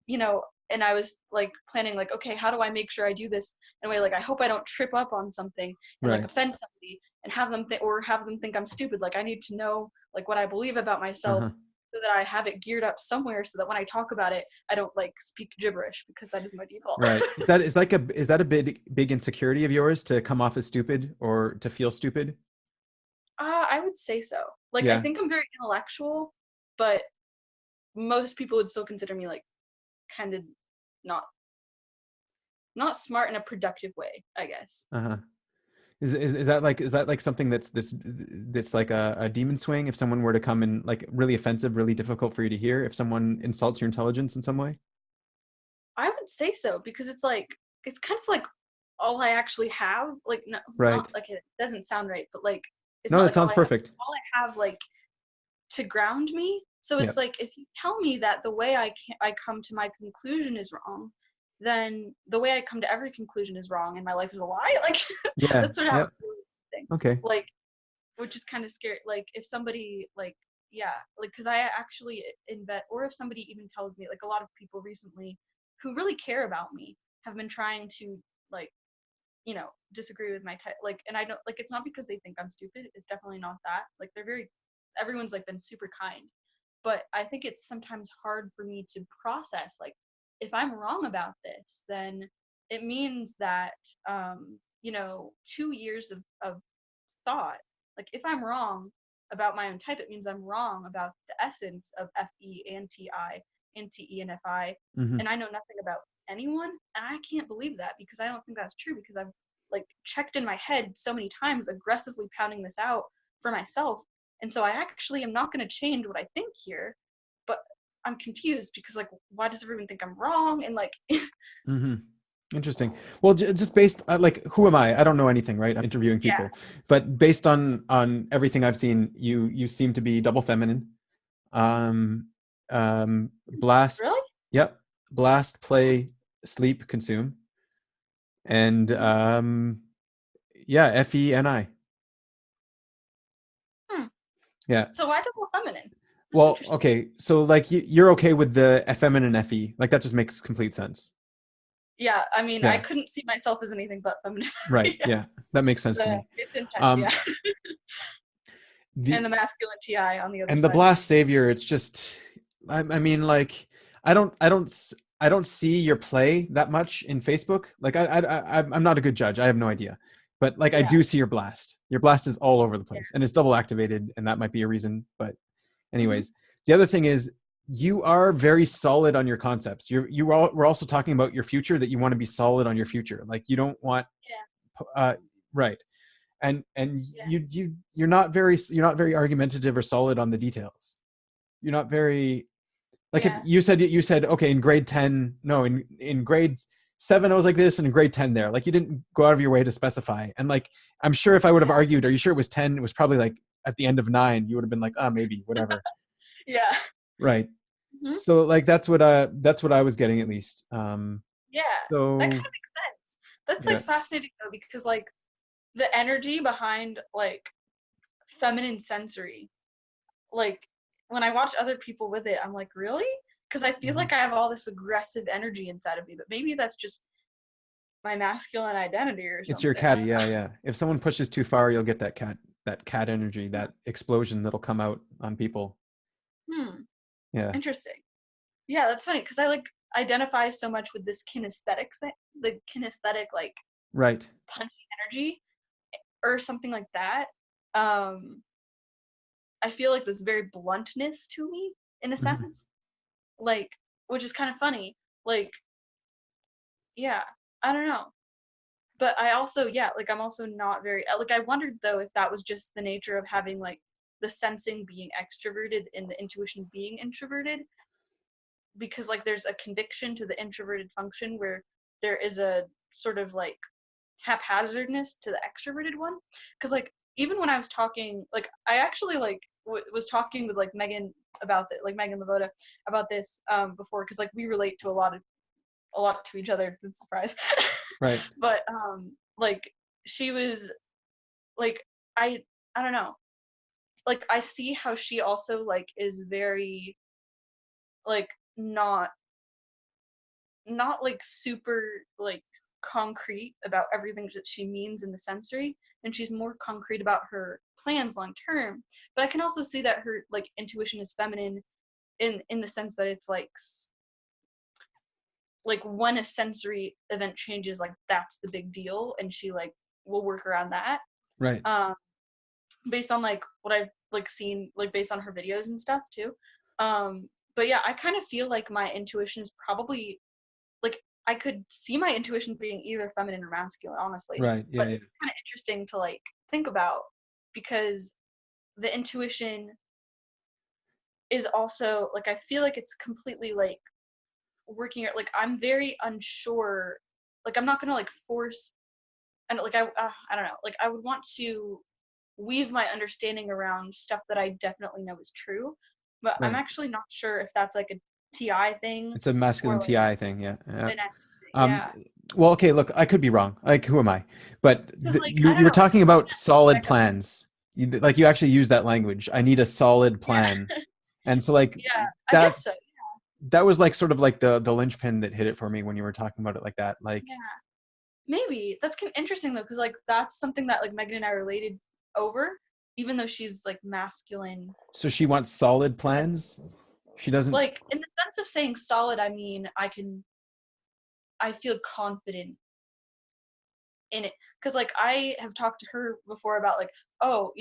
you know. And I was like planning like, okay, how do I make sure I do this in a way like I hope I don't trip up on something and like right. offend somebody and have them think I'm stupid. Like I need to know like what I believe about myself Uh-huh. so that I have it geared up somewhere so that when I talk about it, I don't like speak gibberish because that is my default. Right. Is that a big insecurity of yours to come off as stupid or to feel stupid? I would say so. Like I Yeah. think I'm very intellectual, but most people would still consider me like kind of not not smart in a productive way, I guess. Uh-huh. Is that like something that's like a demon swing if someone were to come and like really offensive, really difficult for you to hear if someone insults your intelligence in some way? I would say so because it's like it's kind of like all I actually have. Like no, it's not Right. like it doesn't sound right, but like it's No, not that like sounds perfect. all I have like to ground me. So Yeah. it's like if you tell me that the way I come to my conclusion is wrong, then the way I come to every conclusion is wrong and my life is a lie. Like Yeah. that's sort of how Yeah. I feel with everything. Okay. Like which is kind of scary. Like if somebody like yeah, like because I actually invent, or if somebody even tells me, like a lot of people recently who really care about me have been trying to like disagree with my type, like, and I don't like it's not because they think I'm stupid. It's definitely not that. Like they're very everyone's like been super kind, but I think it's sometimes hard for me to process like if I'm wrong about this, then it means that 2 years of thought. Like if I'm wrong about my own type, it means I'm wrong about the essence of FE and TI and TE and FI, Hmm. and I know nothing about anyone, and I can't believe that because I don't think that's true because I've like checked in my head so many times, aggressively pounding this out for myself, and so I actually am not going to change what I think here, but I'm confused because like why does everyone think I'm wrong and like Hmm. Interesting. Well, just based like who am I? I don't know anything, right? I'm interviewing yeah. people, but based on everything I've seen, you seem to be double feminine. Um, Really? blast. Yep. Blast, play, sleep, consume, and Hmm. yeah, FENI. Hmm. Yeah. So why double feminine? That's Well, interesting. okay. So like you're okay with the feminine FE? Like that just makes complete sense. Yeah, I mean, I Yeah. couldn't see myself as anything but feminine. Right. Yeah, Yeah. That makes sense to me. it's intense, yeah. Um, And the the masculine TI on the other and the side. blast savior, it's just I mean like I don't see your play that much in Facebook. Like I'm not a good judge, I have no idea, but like I Yeah, do see your blast is all over the yeah. place and it's double activated, and that might be a reason. But Hmm. anyways, the other thing is you are very solid on your concepts. We're also talking about your future, that you want to be solid on your future, like you don't want Yeah, uh right. And yeah, you're not very argumentative or solid on the details. You're not very like, if yeah, you said okay, in grade 10, no, in grade 7 I was like this, and in grade 10 there, like you didn't go out of your way to specify. And like I'm sure if I would have argued, are you sure it was 10, it was probably like at the end of 9 you would have been like, oh, maybe, whatever. yeah. Right. Hmm. So like that's what I was getting, at least. Yeah, that kind So of makes sense. That's yeah. like fascinating though, because like the energy behind like feminine sensory, like when I watch other people with it, I'm like, really? Because I feel Mhm. like I have all this aggressive energy inside of me, but maybe that's just my masculine identity or It's your something. I cat. don't Yeah, know. yeah. If someone pushes too far, you'll get that cat energy, that explosion that'll come out on people. Hmm. Yeah. Interesting. Yeah, that's funny because I like identify so much with this kinesthetic thing, the kinesthetic like Right. punchy energy or something like that. Um, I feel like this very bluntness to me in a Mm-hmm. sense, like, which is kind of funny. Like, yeah, I don't know. But I also, yeah, like I'm also not very, like I wondered though if that was just the nature of having like the sensing being extroverted and the intuition being introverted, because like there's a conviction to the introverted function where there is a sort of like haphazardness to the extroverted one. Because like even when I was talking, like I actually like was talking with like Megan about it, like Megan Lavoda about this before, because like we relate to a lot to each other. It's a surprise. Right. But like she was like I don't know, like I see how she also like is very like not like super like concrete about everything that she means in the sensory, and she's more concrete about her plans long term. But I can also see that her like intuition is feminine in the sense that it's like when a sensory event changes, like that's the big deal, and she like will work around that, Right. um based on like what I've like seen, like based on her videos and stuff too. But yeah, I kind of feel like my intuition is probably like I could see my intuition being either feminine or masculine, honestly. Right. Yeah. But Yeah. it's kind of interesting to like think about, because the intuition is also like I feel like it's completely like working at like I'm very unsure. Like I'm not gonna like force, and like I don't know. Like I would want to weave my understanding around stuff that I definitely know is true, but I'm Right. actually not sure if that's like a TI thing It's a or masculine like TI thing. Yeah. Yeah. an S thing. Um, Yeah, well, okay, look, I could be wrong. Like, who am I? But because like you I you don't were know. Like talking even about solid like a, plans. Like you actually use that language. I need a solid yeah, plan. And so like yeah, I guess so. that's that was like sort of like the linchpin that hit it for me when you were talking about it like that. Like, Yeah, maybe that's interesting though, because like that's something that like Megan and I related over, even though she's like masculine. so she wants solid plans. She doesn't. Like in the sense of saying solid, I mean I feel confident in it, because like I have talked to her before about like, oh,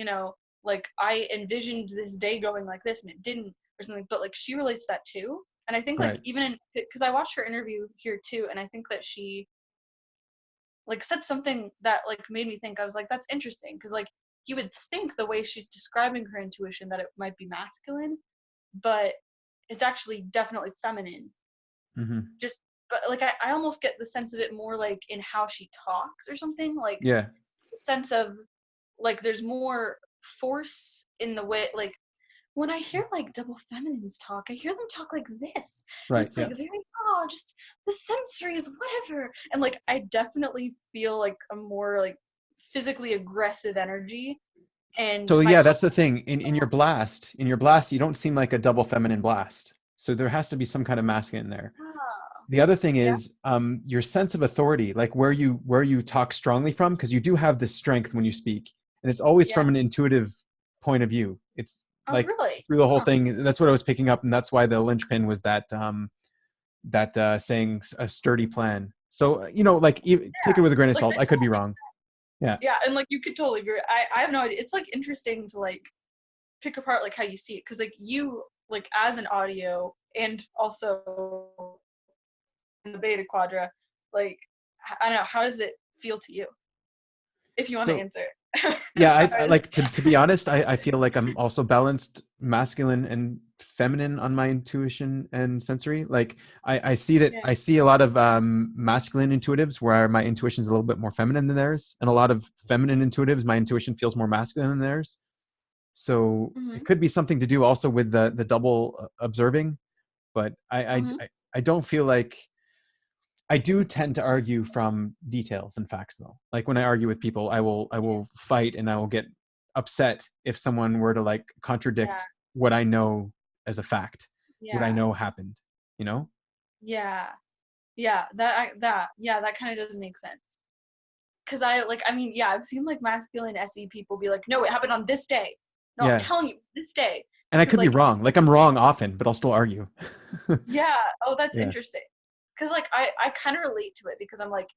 like I envisioned this day going like this and it didn't, or something. But like she relates that too, and I think like Right. even in, because I watched her interview here too, and I think that she like said something that like made me think. I was like, that's interesting, because like you would think the way she's describing her intuition that it might be masculine, but it's actually definitely feminine. Hmm. Just but like I almost get the sense of it more like in how she talks or something, like Yeah. the sense of like there's more force in the way, like when I hear like double feminines talk, I hear them talk like this. And Right. it's like Yeah. very, oh, just the sensory is whatever. And like I definitely feel like a more like physically aggressive energy. And So my yeah, tone, that's the thing. In your blast, you don't seem like a double feminine blast. So there has to be some kind of masculine in there. oh, The other thing yeah, is your sense of authority, like where you talk strongly from, because you do have this strength when you speak, and it's always yeah. from an intuitive point of view. It's Oh, like really? through the whole Huh. thing. That's what I was picking up, and that's why the linchpin was that saying a sturdy plan. So like take it with a grain of Like, salt. I could be wrong. Yeah. yeah, and like you could totally agree. I have no idea. It's like interesting to like pick apart like how you see it, because like you like as an audio and also in the beta quadra, like I don't know, how does it feel to you, if you want to So answer? yeah, I Sorry, this, like to be honest, I feel like I'm also balanced masculine and feminine on my intuition and sensory. Like I see that yeah. I see a lot of masculine intuitives where my intuition is a little bit more feminine than theirs, and a lot of feminine intuitives, my intuition feels more masculine than theirs. So Mm-hmm. it could be something to do also with the double observing, but Mm-hmm. I don't feel like I do tend to argue from details and facts though. Like when I argue with people, I will fight and I will get upset if someone were to like Yeah. contradict what I know as a fact, what I Yeah. know happened, you know? Yeah. Yeah. Yeah, that kind of does make sense. Cause I like, I mean, yeah, I've seen like masculine SE people be like, no, it happened on this day. No, I'm Yeah. telling you, this day. And I Cause could be like, wrong. Like I'm wrong often, but I'll still argue. yeah, oh, that's Yeah. interesting. Cause like I kind of relate to it, because I'm like,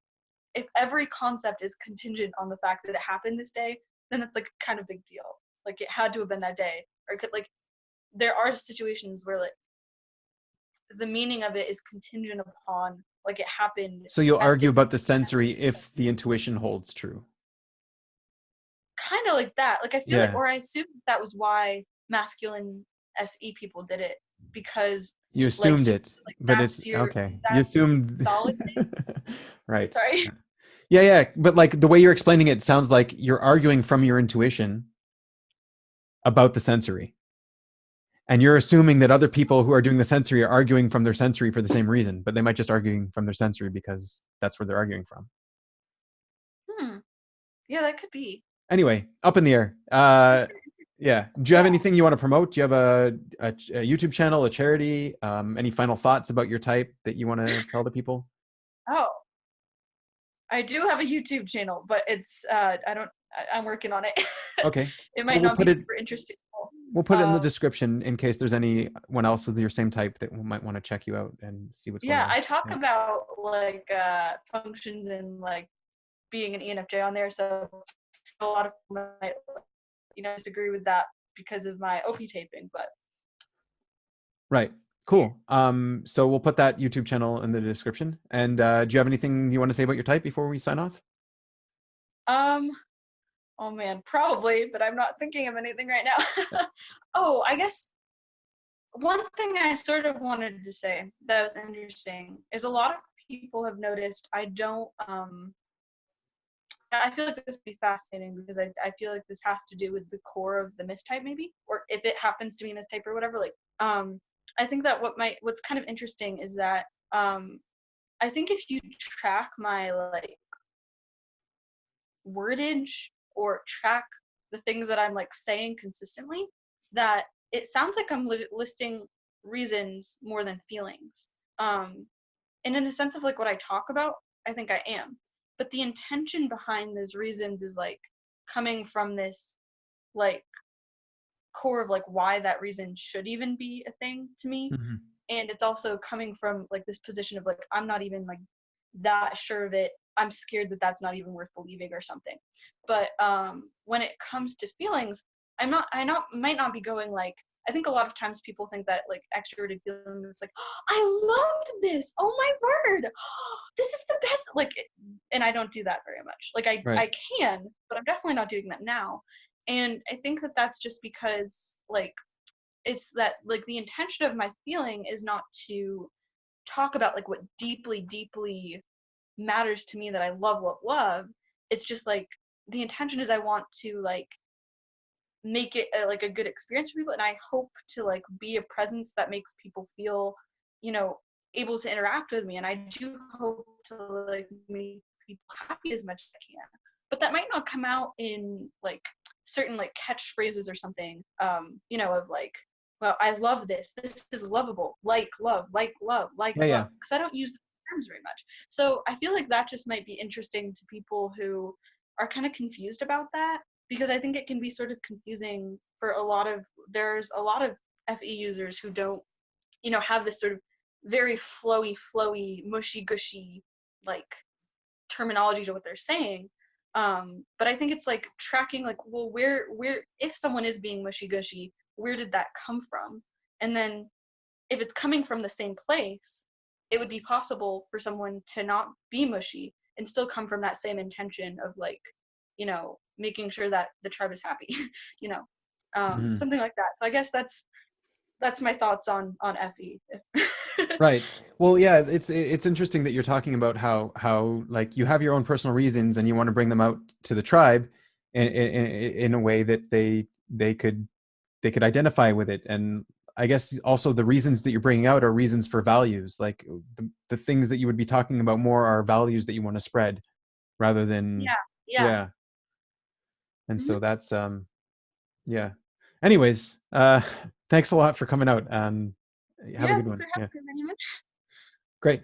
if every concept is contingent on the fact that it happened this day, then it's like kind of big deal. Like it had to have been that day, or could like there are situations where like the meaning of it is contingent upon like it happened So you'll at argue this about the sensory if the intuition holds true. kind of like that. Like I feel like, Yeah. or I assume that was why masculine SE people did it, because You like assumed it, like but it's that's your okay. You that's assumed. solid. Right. Sorry. Yeah, yeah. But like the way you're explaining it sounds like you're arguing from your intuition about the sensory. And you're assuming that other people who are doing the sensory are arguing from their sensory for the same reason, but they might just arguing from their sensory because that's where they're arguing from. Hmm. Yeah, that could be. Anyway, up in the air. Yeah. Do you have Yeah. anything you want to promote? Do you have a YouTube channel, a charity? Any final thoughts about your type that you want to tell the people? Oh, I do have a YouTube channel, but it's I don't. I'm working on it. Okay. It Well, might not be super interesting. we'll put it in the description in case there's anyone else with your same type that might want to check you out and see what's going Yeah, on. I talk Yeah. about like functions and like being an ENFJ on there, so a lot of people might disagree with that because of my OP taping, but Right. Cool. So we'll put that YouTube channel in the description. And do you have anything you want to say about your type before we sign off? oh man, probably, but I'm not thinking of anything right now. Oh, I guess one thing I sort of wanted to say that was interesting is a lot of people have noticed I don't I feel like this would be fascinating because I feel like this has to do with the core of the mistype maybe, or if it happens to be mistype or whatever. Like, I think that what's kind of interesting is that I think if you track my like wordage or track the things that I'm like saying consistently, that it sounds like I'm listing reasons more than feelings. And in a sense of like what I talk about, I think I am. But the intention behind those reasons is like coming from this like core of like why that reason should even be a thing to me. Mm-hmm. And it's also coming from like this position of like I'm not even like that sure of it. I'm scared that that's not even worth believing or something. But when it comes to feelings, I might not be going like, I think a lot of times people think that like extroverted feelings is like, oh, I love this. Oh my word. Oh, this is the best. Like, and I don't do that very much. Like Right. I can, but I'm definitely not doing that now. And I think that that's just because like, it's that like the intention of my feeling is not to talk about like what deeply, deeply matters to me that I love. It's just like the intention is I want to like make it like a good experience for people, and I hope to like be a presence that makes people feel, able to interact with me, and I do hope to like make people happy as much as I can. But that might not come out in like certain like catchphrases or something, of like, well, I love this. This is lovable. Like love, like love, like Yeah, love. yeah. Because I don't use the terms very much. So I feel like that just might be interesting to people who are kind of confused about that, because I think it can be sort of confusing for there's a lot of FE users who don't, have this sort of very flowy, mushy gushy like terminology to what they're saying. But I think it's like tracking like, well, where if someone is being mushy gushy, where did that come from? And then if it's coming from the same place, it would be possible for someone to not be mushy and still come from that same intention of like, making sure that the tribe is happy, you know, Mm-hmm. something like that. So I guess that's my thoughts on FE. Right. Well, yeah, it's interesting that you're talking about how like you have your own personal reasons and you want to bring them out to the tribe in a way that they could identify with it. And I guess also the reasons that you're bringing out are reasons for values. Like the things that you would be talking about more are values that you want to spread rather than, Yeah, yeah. yeah. And Mm-hmm. so that's yeah. Anyways, thanks a lot for coming out. Have a Yeah, good thanks one. for Yeah. having me, Benjamin. Great.